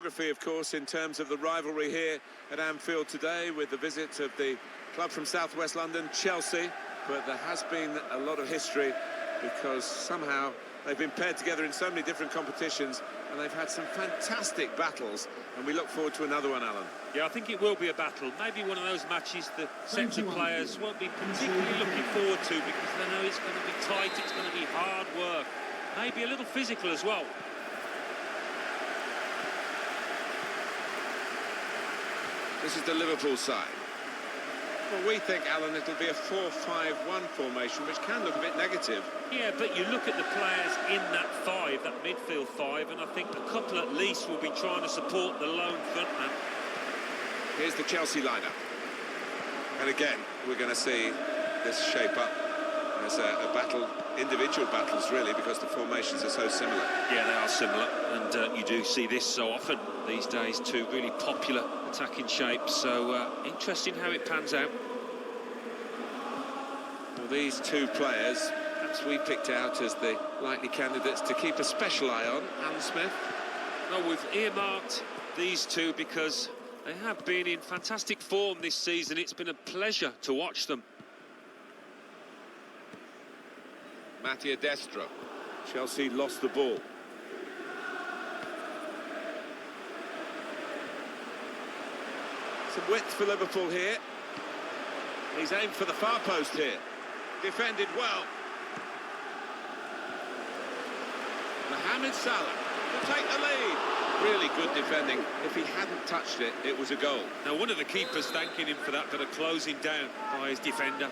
Geography, of course, in terms of the rivalry here at Anfield today with the visit of the club from southwest London, Chelsea. But there has been a lot of history because somehow they've been paired together in so many different competitions and they've had some fantastic battles, and we look forward to another one, Alan. Yeah, I think it will be a battle. Maybe one of those matches the centre players won't be particularly looking forward to because they know it's going to be tight, it's going to be hard work. Maybe a little physical as well. This is the Liverpool side. Well, we think, Alan, it'll be a 4-5-1 formation, which can look a bit negative. Yeah, but you look at the players in that five, that midfield five, and I think a couple at least will be trying to support the lone frontman. Here's the Chelsea lineup. And again, we're going to see this shape up as a battle, individual battles really, because the formations are so similar. Yeah, they are similar, and you do see this so often these days, two really popular attacking shapes, so interesting how it pans out. Well, these two players, perhaps we picked out as the likely candidates to keep a special eye on. Alan Smith? Well, we've earmarked these two because they have been in fantastic form this season. It's been a pleasure to watch them. Mattia Destro. Chelsea lost the ball. Some width for Liverpool here. He's aimed for the far post here. Defended well. Mohamed Salah to take the lead. Really good defending. If he hadn't touched it, it was a goal. Now, one of the keepers thanking him for that bit of closing down by his defender.